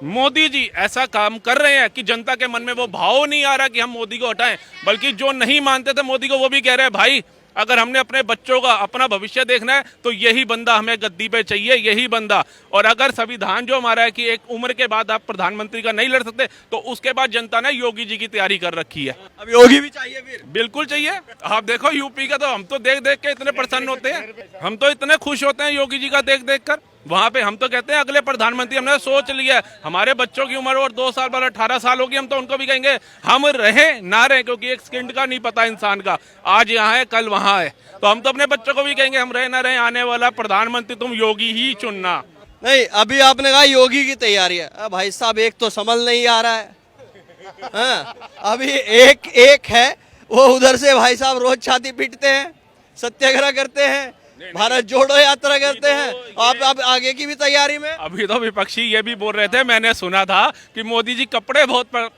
मोदी जी ऐसा काम कर रहे हैं कि जनता के मन में वो भाव नहीं आ रहा कि हम मोदी को हटाएं, बल्कि जो नहीं मानते थे मोदी को वो भी कह रहे हैं भाई अगर हमने अपने बच्चों का अपना भविष्य देखना है तो यही बंदा हमें गद्दी पे चाहिए, यही बंदा। और अगर संविधान जो हमारा है कि एक उम्र के बाद आप प्रधानमंत्री का नहीं लड़ सकते, तो उसके बाद जनता ने योगी जी की तैयारी कर रखी है। अब योगी भी चाहिए फिर? बिल्कुल चाहिए। आप देखो यूपी का, तो हम तो देख देख के इतने प्रसन्न होते हैं, हम तो इतने खुश होते हैं योगी जी का देख देख कर। वहां पे हम तो कहते हैं अगले प्रधानमंत्री हमने सोच लिया है, हमारे बच्चों की उम्र और 2 साल बाद 18 साल होगी, हम तो उनको भी कहेंगे हम रहे ना रहे, क्योंकि एक सेकंड का नहीं पता इंसान का, आज यहाँ है कल वहाँ है। तो हम तो अपने बच्चों को भी कहेंगे हम रहे ना रहे, आने वाला प्रधानमंत्री तुम योगी ही चुनना। नहीं, अभी आपने कहा योगी की तैयारी है। भाई साहब एक तो समझ नहीं आ रहा है, हाँ? अभी एक है वो उधर से भाई साहब रोज छाती पीटते हैं, सत्याग्रह करते हैं, भारत जोड़ो यात्रा करते हैं। आप आगे की भी तैयारी में? अभी तो विपक्षी ये भी बोल रहे थे, मैंने सुना था कि मोदी जी कपड़े बहुत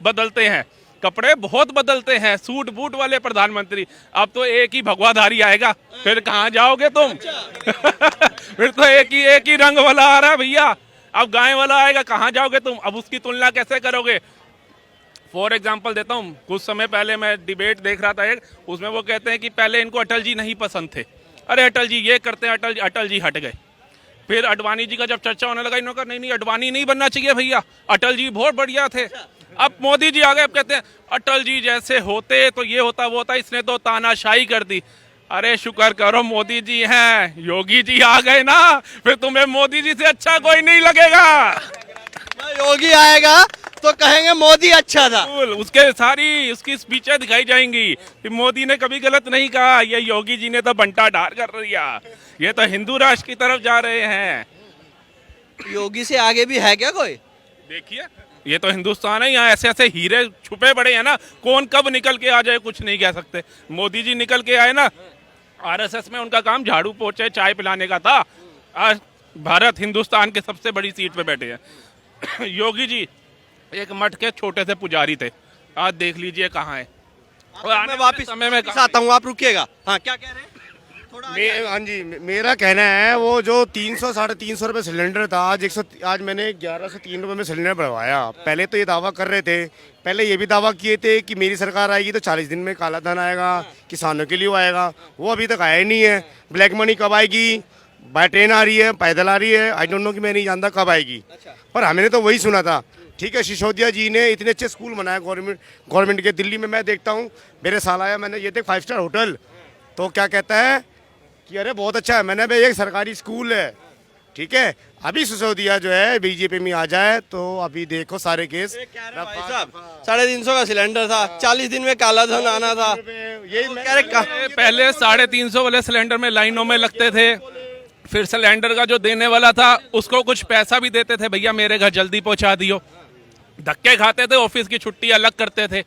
बदलते हैं, कपड़े बहुत बदलते हैं, सूट बूट वाले प्रधानमंत्री। अब तो एक ही भगवाधारी आएगा, फिर कहाँ जाओगे तुम? फिर तो एक ही रंग वाला आ रहा है भैया, अब गाय वाला आएगा, कहाँ जाओगे तुम? अब उसकी तुलना कैसे करोगे? फॉर एग्जाम्पल देता हूँ, कुछ समय पहले मैं डिबेट देख रहा था एक, उसमें वो कहते हैं कि पहले इनको अटल जी नहीं पसंद थे, अरे अटल जी ये करते हैं, अटल जी हट गए। फिर अडवाणी जी का जब चर्चा होने लगा, इन्होंने कहा नहीं अडवाणी नहीं बनना चाहिए भैया, अटल जी बहुत बढ़िया थे। अब मोदी जी आ गए, अब कहते हैं अटल जी जैसे होते तो ये होता वो होता, इसने तो तानाशाही कर दी। अरे शुक्र करो मोदी जी हैं, योगी जी आ गए ना, फिर तुम्हें मोदी जी से अच्छा कोई नहीं लगेगा। योगी आएगा तो कहेंगे मोदी अच्छा था। उसके सारी उसकी स्पीचें दिखाई जाएंगी कि मोदी ने कभी गलत नहीं कहा, ये योगी जी ने तो बंटा ढार कर दिया, ये तो हिंदू राष्ट्र की तरफ जा रहे हैं। योगी से आगे भी है क्या कोई? देखिए ये तो हिंदुस्तान है, यहाँ ऐसे ऐसे हीरे छुपे पड़े हैं ना, कौन कब निकल के आ जाए कुछ नहीं कह सकते। मोदी जी निकल के आए ना, आरएसएस में उनका काम झाड़ू पोछे चाय पिलाने का था, आज भारत हिंदुस्तान के सबसे बड़ी सीट पे बैठे हैं। योगी जी एक मठ के छोटे से पुजारी थे, आज देख लीजिए कहाँ है। और मैं वापस समय में आता हूँ, आप रुकिएगा। हाँ क्या कह रहे हैं? हाँ जी, मेरा कहना है वो जो 300 साढ़े 300 रुपये सिलेंडर था, आज मैंने 1103 रुपये में सिलेंडर बढ़वाया। पहले तो ये दावा कर रहे थे, पहले ये भी दावा किए थे कि मेरी सरकार आएगी तो 40 दिन में काला धन आएगा, किसानों के लिए वो आएगा, वो अभी तक आया ही नहीं है। ब्लैक मनी कब आएगी? बाय ट्रेन आ रही है, पैदल आ रही है, आई डोंट नो कि मैं नहीं जानता कब आएगी। पर हमने तो वही सुना था। ठीक है, सिसोदिया जी ने इतने अच्छे स्कूल बनाए गवर्नमेंट के। दिल्ली में मैं देखता हूँ, मेरे साल आया, मैंने ये देख 5 स्टार होटल, तो क्या कहता है कि अरे बहुत अच्छा है। मैंने भाई एक सरकारी स्कूल है, ठीक है। अभी सिसोदिया जो है बीजेपी में आ जाए तो अभी देखो सारे केस। भाई साहब 350 का सिलेंडर था, 40 दिन में काला धन आना था। यही पहले 350 वाले सिलेंडर में लाइनों में लगते थे, फिर सिलेंडर का जो देने वाला था उसको कुछ पैसा भी देते थे, भैया मेरे घर जल्दी पहुंचा दियो। धक्के खाते थे, ऑफिस की छुट्टी अलग करते थे,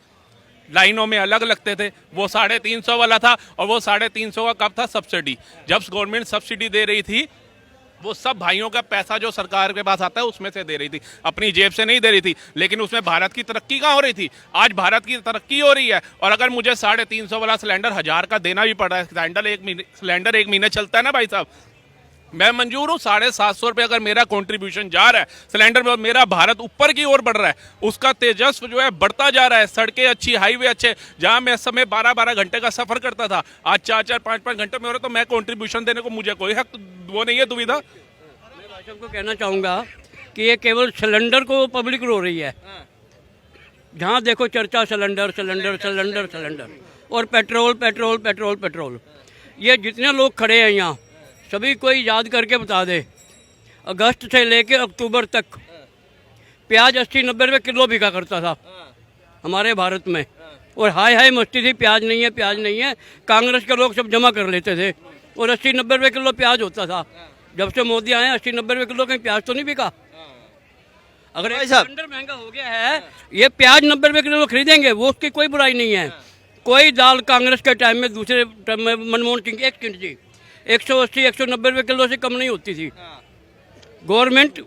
लाइनों में अलग लगते थे। वो 350 वाला था, और वो 350 का कब था? सब्सिडी। जब गवर्नमेंट सब्सिडी दे रही थी, वो सब भाइयों का पैसा जो सरकार के पास आता है उसमें से दे रही थी, अपनी जेब से नहीं दे रही थी। लेकिन उसमें भारत की तरक्की कहाँ हो रही थी? आज भारत की तरक्की हो रही है। और अगर मुझे 350 वाला सिलेंडर 1000 का देना भी पड़ रहा है, सिलेंडर एक महीने चलता है ना भाई साहब, मैं मंजूर हूँ। 750 रुपये अगर मेरा कंट्रीब्यूशन जा रहा है सिलेंडर में, और मेरा भारत ऊपर की ओर बढ़ रहा है, उसका तेजस्व जो है बढ़ता जा रहा है, सड़कें अच्छी, हाईवे अच्छे, जहां मैं समय 12-12 घंटे का सफर करता था, आज 4-4 5-5 घंटे में हो रहा है, तो मैं कंट्रीब्यूशन देने को मुझे कोई हक वो नहीं है, दुविधा। मैं भाई साहब को कहना चाहूँगा कि ये केवल सिलेंडर को पब्लिक रो रही है। जहाँ देखो चर्चा सिलेंडर सिलेंडर सिलेंडर सिलेंडर, और पेट्रोल पेट्रोल पेट्रोल पेट्रोल। ये जितने लोग खड़े हैं यहाँ, सभी कोई याद करके बता दे, अगस्त से लेके अक्टूबर तक प्याज 80-90 रुपये किलो बिका करता था हमारे भारत में, और हाय हाय मस्ती थी, प्याज नहीं है प्याज नहीं है। कांग्रेस के लोग सब जमा कर लेते थे, और 80-90 रुपये किलो प्याज होता था। जब से मोदी आए 80-90 रुपये किलो कहीं प्याज तो नहीं बिका। अगर एक सिलेंडर महंगा हो गया है, ये प्याज 90 रुपये किलो खरीदेंगे, वो उसकी कोई बुराई नहीं है। कोई दाल कांग्रेस के टाइम में, दूसरे टाइम में मनमोहन सिंह 1 किलो जी 180-190 रुपये किलो से कम नहीं होती थी। गवर्नमेंट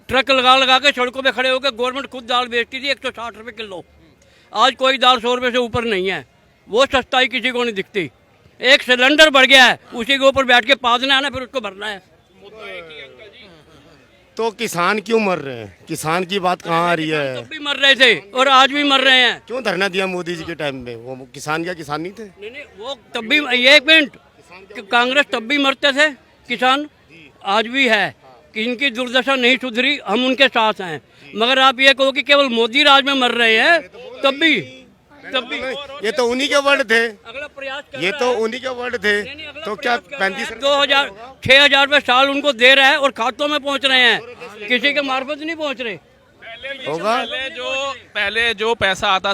ट्रक लगा के सड़कों पे खड़े होकर गवर्नमेंट खुद दाल बेचती थी 160 रुपये किलो। आज कोई दाल 100 रुपये से ऊपर नहीं है, वो सस्ताई किसी को नहीं दिखती। एक सिलेंडर बढ़ गया है, उसी के ऊपर बैठ के पादना है ना, फिर उसको भरना है। तो किसान क्यों मर रहे हैं? किसान की बात कहाँ आ रही है? तब भी मर रहे थे और आज भी मर रहे हैं। क्यों धरना दिया मोदी जी के टाइम में? वो किसान क्या किसान नहीं थे? नहीं नहीं, वो तब भी, ये एक मिनट, कि कांग्रेस तब भी मरते थे किसान, आज भी है कि इनकी दुर्दशा नहीं सुधरी, हम उनके साथ हैं। मगर आप ये कहो कि केवल मोदी राज में मर रहे हैं, तब भी ये तो उन्हीं के वर्ड थे, अगला प्रयास कर ये रहा तो है। उन्हीं के वर्ड थे। नहीं, अगला तो क्या प्रयास कर रहा है। 35 2000 6000 रुपये साल उनको दे रहा है और खातों में पहुंच रहे हैं, किसी के मार्फत नहीं पहुंच रहे। होगा? पहले जो पैसा आता